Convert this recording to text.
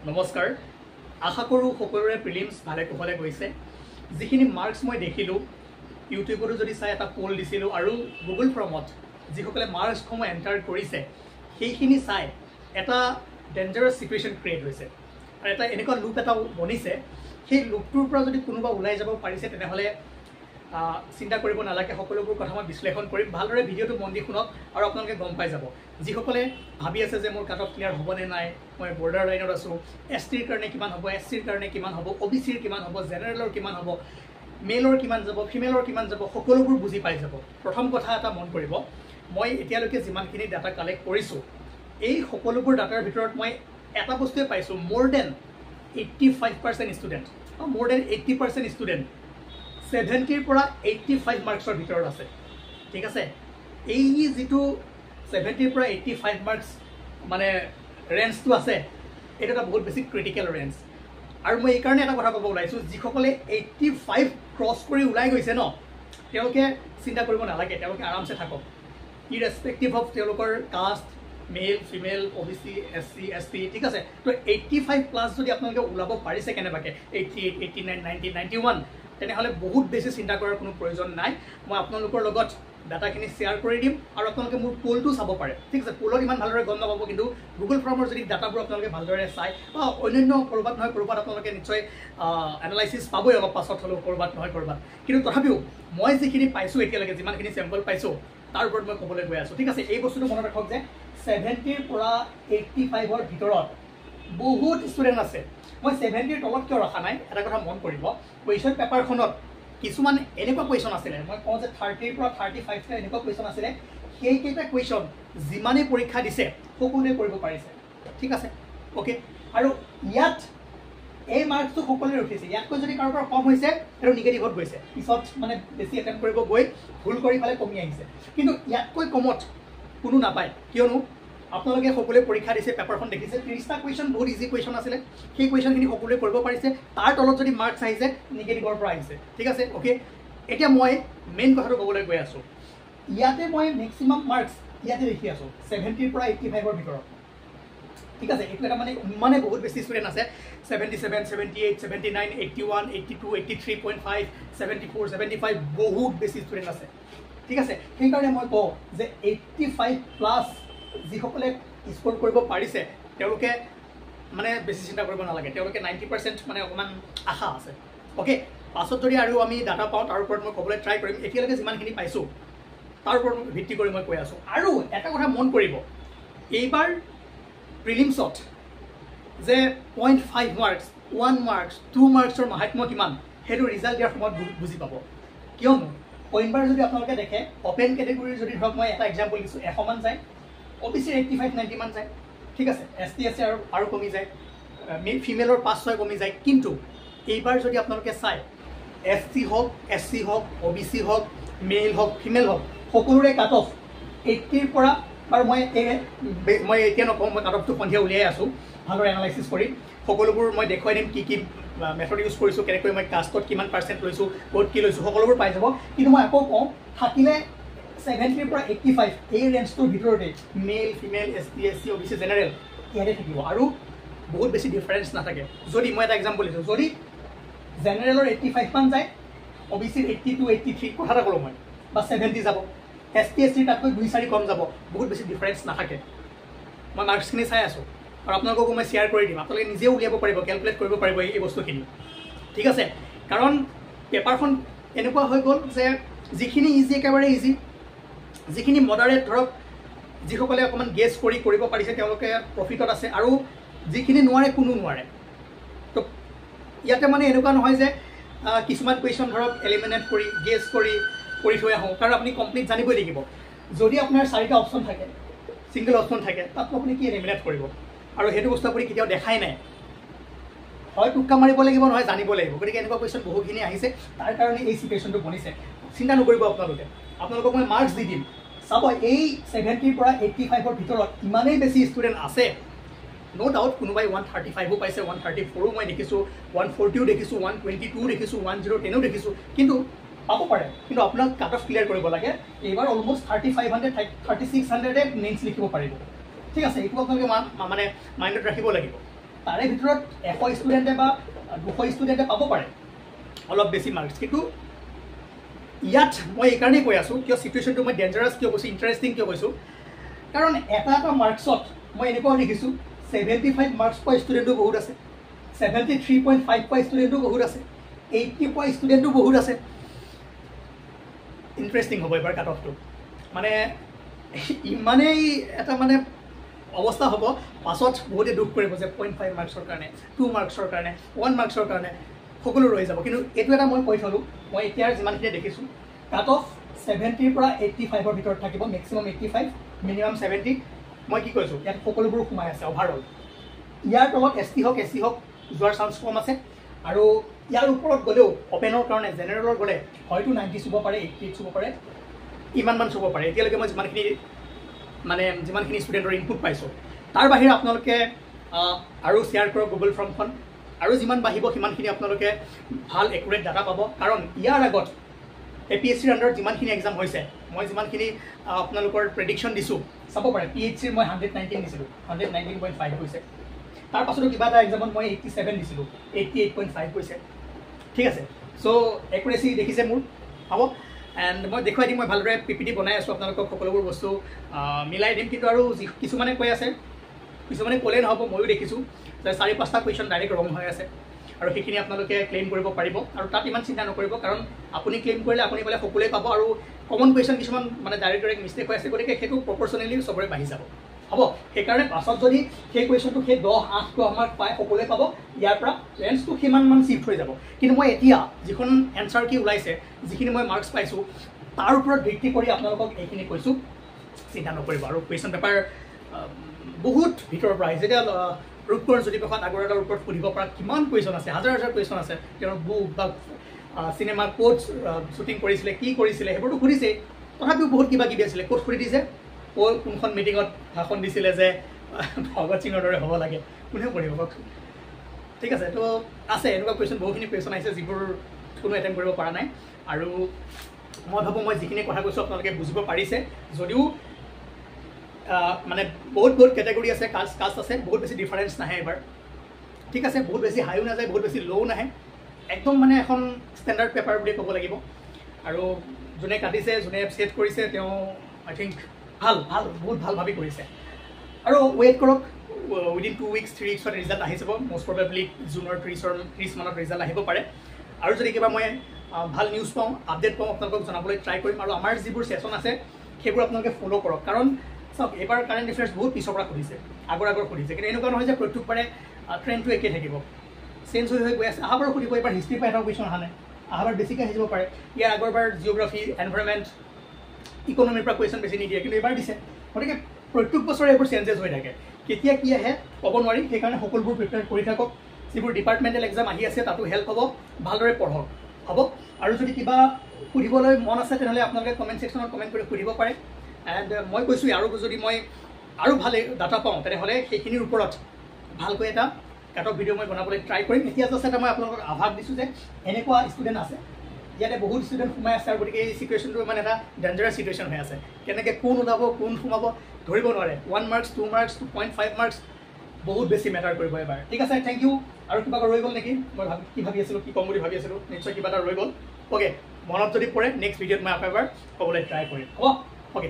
নমস্কাৰ আশা কৰোঁ সকলোৰে প্ৰিলিমছ ভালে কুশলে গৈছে যিখিনি মাৰ্কছ মই দেখিলোঁ ইউটিউবতো যদি চাই এটা পোল দিছিলোঁ আৰু গুগল ফৰ্মত যিসকলে মাৰ্কছসমূহ এণ্টাৰ কৰিছে সেইখিনি চাই এটা ডেঞ্জাৰাছ চিটুৱেশ্যন ক্ৰিয়েট হৈছে আৰু এটা এনেকুৱা লুপ এটা বনিছে সেই লুপটোৰ পৰা যদি কোনোবা ওলাই যাব পাৰিছে তেনেহ'লে চিন্তা কৰিব নালাগে সকলোবোৰ কথা মই বিশ্লেষণ কৰিম ভালদৰে ভিডিঅ'টো মন দি শুনক আৰু আপোনালোকে গম পাই যাব যিসকলে ভাবি আছে যে মোৰ কাট অফ ক্লিয়াৰ হ'বনে নাই মই বৰ্ডাৰ লাইনত আছোঁ এছ টিৰ কাৰণে কিমান হ'ব এছ চিৰ কাৰণে কিমান হ'ব অ' বি চিৰ কিমান হ'ব জেনেৰেলৰ কিমান হ'ব মেলৰ কিমান যাব ফিমেলৰ কিমান যাব সকলোবোৰ বুজি পাই যাব প্ৰথম কথা এটা মন কৰিব মই এতিয়ালৈকে যিমানখিনি ডাটা কালেক্ট কৰিছোঁ এই সকলোবোৰ ডাটাৰ ভিতৰত মই এটা বস্তুৱে পাইছোঁ মোৰ দেন 85% ষ্টুডেণ্ট মোৰ দেন 80% ষ্টুডেণ্ট 70ৰ পৰা 85 মাৰ্কছৰ ভিতৰত আছে ঠিক আছে এই যিটো 70ৰ পৰা 85 মাৰ্কছ মানে ৰেঞ্জটো আছে এইটো এটা বহুত বেছি ক্ৰিটিকেল ৰেঞ্জ আৰু মই এইকাৰণে এটা কথা ক'ব ওলাইছোঁ যিসকলে 85 ক্ৰছ কৰি ওলাই গৈছে ন তেওঁলোকে চিন্তা কৰিব নালাগে তেওঁলোকে আৰামছে থাকক ইৰেছপেক্টিভ অফ তেওঁলোকৰ caste male female O' B C S C S T ঠিক আছে তো 85 প্লাছ যদি আপোনালোকে ওলাব পাৰিছে কেনেবাকৈ 88 89 90 91 তেনেহ'লে বহুত বেছি চিন্তা কৰাৰ কোনো প্ৰয়োজন নাই মই আপোনালোকৰ লগত ডাটাখিনি শ্বেয়াৰ কৰি দিম আৰু আপোনালোকে মোৰ পোলটো চাব পাৰে ঠিক আছে পোলত ইমান ভালদৰে গম নাপাব কিন্তু গুগল ফৰ্মৰ যদি ডাটাবোৰ আপোনালোকে ভালদৰে চাই বা অন্যান্য ক'ৰবাত নহয় ক'ৰবাত আপোনালোকে নিশ্চয় এনালাইচিছ পাবই অলপ পাছত হ'লেও ক'ৰবাত নহয় ক'ৰবাত কিন্তু তথাপিও মই যিখিনি পাইছোঁ এতিয়ালৈকে যিমানখিনি চেম্পল পাইছোঁ তাৰ ওপৰত মই ক'বলৈ গৈ আছোঁ ঠিক আছে এই বস্তুটো মনত ৰাখক যে 70ৰ পৰা 85ৰ ভিতৰত বহুত ষ্টুডেণ্ট আছে মই 70ৰ তলত কিয় ৰখা নাই এটা কথা মন কৰিব কুৱেশ্যন পেপাৰখনত কিছুমান এনেকুৱা কুৱেশ্যন আছিলে মই কওঁ যে 30ৰ পৰা 35টা এনেকুৱা কুৱেশ্যন আছিলে সেইকেইটা কুৱেশ্যন যিমানেই পৰীক্ষা দিছে সকলোৱে কৰিব পাৰিছে ঠিক আছে অ'কে আৰু ইয়াত এই মাৰ্কছটো সকলোৰে উঠিছে ইয়াতকৈ যদি কাৰোবাৰ কম হৈছে সেইটো নিগেটিভত গৈছে পিছত মানে বেছি এটেম্প কৰিব গৈ ভুল কৰি পেলাই কমি আহিছে কিন্তু ইয়াতকৈ কমত কোনো নাপায় কিয়নো আপোনালোকে সকলোৱে পৰীক্ষা দিছে পেপাৰখন দেখিছে 30টা কুৱেশ্যন বহুত ইজি কুৱেশ্যন আছিলে সেই কুৱেশ্যনখিনি সকলোৱে কৰিব পাৰিছে তাৰ তলত যদি মাৰ্কছ আহিছে নিগেটিভৰ পৰা আহিছে ঠিক আছে অ'কে এতিয়া মই মেইন কথাটো ক'বলৈ গৈ আছোঁ ইয়াতে মই মেক্সিমাম মাৰ্কছ ইয়াতে দেখি আছোঁ 70ৰ পৰা 85ৰ ভিতৰত ঠিক আছে এইটো এটা মানে ইমানে বহুত বেছি ষ্টুডেণ্ট আছে 77 78 79 81 82 83.5 74 75 বহুত বেছি ষ্টুডেণ্ট আছে ঠিক আছে সেইকাৰণে মই কওঁ যে 85 প্লাছ যিসকলে স্ক'ৰ কৰিব পাৰিছে তেওঁলোকে মানে বেছি চিন্তা কৰিব নালাগে তেওঁলোকে 90% মানে অকণমান আশা আছে অ'কে পাছত যদি আৰু আমি ডাটা পাওঁ তাৰ ওপৰত মই ক'বলৈ ট্ৰাই কৰিম এতিয়ালৈকে যিমানখিনি পাইছোঁ তাৰ ওপৰত ভিত্তি কৰি মই কৈ আছোঁ আৰু এটা কথা মন কৰিব এইবাৰ প্ৰিলিমছত যে 0.5 মাৰ্কছ 1 মাৰ্কছ 2 মাৰ্কছৰ মাহাত্ম্য কিমান সেইটো ৰিজাল্ট দিয়াৰ সময়ত বুজি পাব কিয়নো অইনবাৰ যদি আপোনালোকে দেখে অ'পেন কেটেগৰীৰ যদি ধৰক মই এটা এক্সাম্পল দিছোঁ 100 মান যায় অ' বি চিৰ 85 90 মান যায় ঠিক আছে এছ টি আছে আৰু কমি যায় ফিমেলৰ 5-6 কমি যায় কিন্তু এইবাৰ যদি আপোনালোকে চায় এছ টি হওক এছ চি হওক অ' বি চি হওক মেল হওক ফিমেল হওক সকলোৰে কাট অফ 80ৰ পৰা বাৰু মই এতিয়া নকওঁ মই কাট অফটো সন্ধিয়া উলিয়াই আছোঁ ভালদৰে এনালাইচিছ কৰি সকলোবোৰ মই দেখুৱাই দিম কি মেথড ইউজ কৰিছোঁ কেনেকৈ মই কাষ্টত কিমান পাৰ্চেণ্ট লৈছোঁ ক'ত কি লৈছোঁ সকলোবোৰ পাই যাব কিন্তু মই আকৌ কওঁ থাকিলে 70ৰ পৰা 85 এই ৰেঞ্জটোৰ ভিতৰতে male female S T S C O' B C general ইয়াতে থাকিব আৰু বহুত বেছি ডিফাৰেঞ্চ নাথাকে যদি মই এটা এক্সাম্পল দিছোঁ যদি জেনেৰেলৰ 85 মান যায় অ' বি চিৰ 82 83 কথা এটা ক'লোঁ মই বা 70 যাব এছ টি এছ চিৰ তাতকৈ 2-4 কম যাব বহুত বেছি ডিফাৰেঞ্চ নাথাকে মই মাৰ্কছখিনি চাই আছোঁ আৰু আপোনালোককো মই শ্বেয়াৰ কৰি দিম আপোনালোকে নিজেও উলিয়াব পাৰিব কেলকুলেট কৰিব পাৰিব এই বস্তুখিনি ঠিক আছে কাৰণ পেপাৰখন এনেকুৱা হৈ গ'ল যে যিখিনি ইজি একেবাৰে ইজি যিখিনি মডাৰেট ধৰক যিসকলে অকণমান গেছ কৰিব পাৰিছে তেওঁলোকে প্ৰফিটত আছে আৰু যিখিনি নোৱাৰে কোনো নোৱাৰে তো ইয়াতে মানে এনেকুৱা নহয় যে কিছুমান কুৱেশ্যন ধৰক এলিমিনেট কৰি গেছ কৰি থৈ আহোঁ কাৰণ আপুনি কমপ্লিট জানিবই লাগিব যদি আপোনাৰ 4টা অপশ্যন থাকে ছিংগল অপশ্যন থাকে তাত আপুনি কি এলিমিনেট কৰিব আৰু সেইটো বস্তু আপুনি কেতিয়াও দেখাই নাই হয় টুক্কা মাৰিব লাগিব নহয় জানিব লাগিব গতিকে এনেকুৱা কুৱেশ্যন বহুখিনি আহিছে তাৰ কাৰণে এই চিটুৱেশ্যনটো বনিছে চিন্তা নকৰিব আপোনালোকক মই মাৰ্কছ দি দিম চাব এই 70ৰ পৰা 85ৰ ভিতৰত ইমানেই বেছি ষ্টুডেণ্ট আছে ন' ডাউট কোনোবাই 135ও পাইছে 134ও মই দেখিছোঁ 140ও দেখিছোঁ 122ও দেখিছোঁ 110ও দেখিছোঁ কিন্তু পাব পাৰে কিন্তু আপোনাক কাট অফ ক্লিয়াৰ কৰিব লাগে এইবাৰ অলমষ্ট 3500 3600 মেইনছ লিখিব পাৰিব ঠিক আছে এইটো আপোনালোকে মানে মাইণ্ডত ৰাখিব লাগিব তাৰে ভিতৰত 100 ষ্টুডেণ্টে বা 200 ষ্টুডেণ্টে পাব পাৰে অলপ বেছি মাৰ্কছ। কিন্তু ইয়াত মই এইকাৰণেই কৈ আছোঁ, কিয় চিটুৱেশ্যনটো মই ডেঞ্জাৰাছ কিয় কৈছোঁ, ইণ্টাৰেষ্টিং কিয় কৈছোঁ, কাৰণ এটা মাৰ্কছত মই এনেকুৱাও দেখিছোঁ 75 মাৰ্কছ পোৱা ষ্টুডেণ্টো বহুত আছে, 73.5 পোৱা ষ্টুডেণ্টো বহুত আছে, 80 পোৱা ষ্টুডেণ্টো বহুত আছে। ইণ্টাৰেষ্টিং হ'ব এবাৰ কাট অফটো, মানে ইমানেই এটা মানে অৱস্থা হ'ব, পাছত বহুতে দুখ কৰিব যে 0.5 মাৰ্কছৰ কাৰণে, 2 মাৰ্কছৰ কাৰণে, 1 মাৰ্কছৰ কাৰণে সকলো ৰৈ যাব। কিন্তু এইটো এটা মই কৈ থ'লোঁ, মই এতিয়াৰ যিমানখিনি দেখিছোঁ কাট অফ 70ৰ পৰা 85ৰ ভিতৰত থাকিব, মেক্সিমাম 85, মিনিমাম 70। মই কি কৈছোঁ, ইয়াত সকলোবোৰ সোমাই আছে অভাৰঅল। ইয়াৰ তলত ST হওক SC হওক যোৱাৰ চান্স কম আছে, আৰু ইয়াৰ ওপৰত গ'লেও অপেনৰ কাৰণে জেনেৰেলৰ গ'লে হয়তো 90 চুব পাৰে, 88 চুব পাৰে, ইমানমান চুব পাৰে। এতিয়ালৈকে মই যিমানখিনি ষ্টুডেণ্টৰ ইনপুট পাইছোঁ। তাৰ বাহিৰে আপোনালোকে আৰু শ্বেয়াৰ কৰক গুগল ফৰ্মখন, আৰু যিমান বাঢ়িব সিমানখিনি আপোনালোকে ভাল একুৰেট ডাটা পাব। কাৰণ ইয়াৰ আগত APSCৰ আণ্ডাৰত যিমানখিনি এক্সাম হৈছে, মই যিমানখিনি আপোনালোকৰ প্ৰেডিকশ্যন দিছোঁ চাব পাৰে। PHCৰ মই 119 দিছিলোঁ, 119.5 হৈছে। তাৰ পাছতো কিবা এটা এক্সামত মই 87 দিছিলোঁ, 88.5 হৈছে। ঠিক আছে, চ' একুৰেচি দেখিছে মোৰ, হ'ব। এণ্ড মই দেখুৱাই দিম, মই ভালদৰে PPT বনাই আছোঁ, আপোনালোকক সকলোবোৰ বস্তু মিলাই দিম। কিন্তু আৰু কিছুমানে কৈ আছে, কিছুমানে ক'লেই নহ'ব, ময়ো দেখিছোঁ যে 4-5টা কুৱেশ্যন ডাইৰেক্ট ৰং হৈ আছে, আৰু সেইখিনি আপোনালোকে ক্লেইম কৰিব পাৰিব। আৰু তাত ইমান চিন্তা নকৰিব, কাৰণ আপুনি ক্লেইম কৰিলে আপুনি ক'লে সকলোৱে পাব। আৰু কমন কুৱেশ্যন কিছুমান মানে ডাইৰেক্ট মিষ্টেক হৈ আছে, গতিকে সেইটো প্ৰপৰ্চনেলি চবৰে বাঢ়ি যাব, হ'ব। সেইকাৰণে পাছত যদি সেই কুৱেশ্যনটো সেই 10-8 মাৰ্ক পায় সকলোৱে পাব, ইয়াৰ পৰা ৰেঞ্জটো সিমানমান চিফ্ট হৈ যাব। কিন্তু মই এতিয়া যিখন এনচাৰ কি ওলাইছে, যিখিনি মই মাৰ্কছ পাইছোঁ, তাৰ ওপৰত ভিত্তি কৰি আপোনালোকক এইখিনি কৈছোঁ, চিন্তা নকৰিব। আৰু কুৱেশ্যন পেপাৰ বহুত ভিতৰৰ পৰা আহিছে। এতিয়া ৰূপকৰণ জ্যোতিপ্ৰসাদ আগৰৱালাৰ ওপৰত সুধিব পৰা কিমান কুৱেশ্যন আছে, হাজাৰ কুৱেশ্যন আছে। তেওঁৰ বুক বা চিনেমা ক'ত শ্বুটিং কৰিছিলে, কি কৰিছিলে, সেইবোৰতো সুধিছেই। তথাপিও বহুত কিবা কিবি আছিলে। ক'ত সুধি দিছে, কোনখন মিটিঙত ভাষণ দিছিলে যে ভগত সিঙৰ দৰে হ'ব লাগে, কোনেও পঢ়িব কওকচোন। ঠিক আছে, তো আছে এনেকুৱা কুৱেশ্যন, বহুখিনি কুৱেশ্যন আহিছে যিবোৰ কোনো এটেম্প কৰিব পৰা নাই। আৰু মই ভাবোঁ মই যিখিনি কথা কৈছোঁ আপোনালোকে বুজিব পাৰিছে। যদিও মানে বহুত কেটেগৰী আছে, কাষ্ট আছে, বহুত বেছি ডিফাৰেঞ্চ নাহে এবাৰ। ঠিক আছে, বহুত বেছি হাইও নাযায়, বহুত বেছি ল'ও নাহে, একদম মানে এখন ষ্টেণ্ডাৰ্ড পেপাৰ বুলি ক'ব লাগিব। আৰু যোনে কাটিছে, যোনে ছেট কৰিছে, তেওঁ আই থিংক বহুত ভাল ভাবি কৰিছে। আৰু ৱেইট কৰক, উইদিন 2 weeks 3 weeksত ৰিজাল্ট আহি যাব। মষ্ট প্ৰবেবলি জুনৰ 30 মানত ৰিজাল্ট আহিব পাৰে। আৰু যদি কিবা মই ভাল নিউজ পাওঁ, আপডেট পাওঁ, আপোনালোকক জনাবলৈ ট্ৰাই কৰিম। আৰু আমাৰ যিবোৰ ছেশ্যন আছে সেইবোৰ আপোনালোকে ফ'ল' কৰক। কাৰণ চাওক, এইবাৰ কাৰেণ্ট এফেয়াৰ্ছ বহুত পিছৰ পৰা সুধিছে, আগৰ সুধিছে। কিন্তু এনেকুৱা নহয় যে প্ৰত্যেকবাৰে ট্ৰেণ্ডটো একেই থাকিব, চেঞ্জ হৈ গৈ আছে। অহাবাৰো সুধিব, এইবাৰ হিষ্ট্ৰীৰ পৰা এটা কুৱেশ্যন অহা নাই, অহাবাৰ বেছিকৈ আহিব পাৰে। ইয়াৰ আগৰবাৰ জিঅ'গ্ৰাফী, এনভাইৰনমেণ্ট, ইকনমিৰ পৰা কুৱেশ্যন বেছি নিদিয়ে, কিন্তু এইবাৰ দিছে। গতিকে প্ৰত্যেক বছৰে এইবোৰ চেঞ্জেছ হৈ থাকে, কেতিয়া কি আহে ক'ব নোৱাৰি। সেইকাৰণে সকলোবোৰ প্ৰিপেয়াৰ কৰি থাকক। যিবোৰ ডিপাৰ্টমেণ্টেল এক্সাম আহি আছে তাতো হেল্প হ'ব, ভালদৰে পঢ়ক, হ'ব। আৰু যদি কিবা সুধিবলৈ মন আছে তেনেহ'লে আপোনালোকে কমেণ্ট ছেকশ্যনত কমেণ্ট কৰি সুধিব পাৰে। এণ্ড মই কৈছোঁ, আৰু যদি মই আৰু ভাল ডাটা পাওঁ তেনেহ'লে সেইখিনিৰ ওপৰত ভালকৈ এটা কাট অফ ভিডিঅ' মই বনাবলৈ ট্ৰাই কৰিম। এতিয়া জাষ্ট এটা মই আপোনালোকক আভাস দিছোঁ যে এনেকুৱা ষ্টুডেণ্ট আছে, ইয়াতে বহুত ষ্টুডেণ্ট সোমাই আছে। আৰু গতিকে এই চিটুৱেশ্যনটো মানে এটা ডেঞ্জাৰাছ চিটুৱেশ্যন হৈ আছে। কেনেকৈ কোন ওলাব, কোন সোমাব ধৰিব নোৱাৰে। 1 marks, 2 marks, 2.5 marks বহুত বেছি মেটাৰ কৰিব এবাৰ। ঠিক আছে, থেংক ইউ। আৰু কিবা ৰৈ গ'ল নেকি? মই কি ভাবি আছিলোঁ, কি ক'ম বুলি ভাবি আছিলোঁ, নিশ্চয় কিবা এটা ৰৈ গ'ল। অ'কে, মনত যদি পৰে নেক্সট ভিডিঅ'ত মই আকৌ এবাৰ ক'বলৈ ট্ৰাই কৰিম, হ'ব। অ'কে।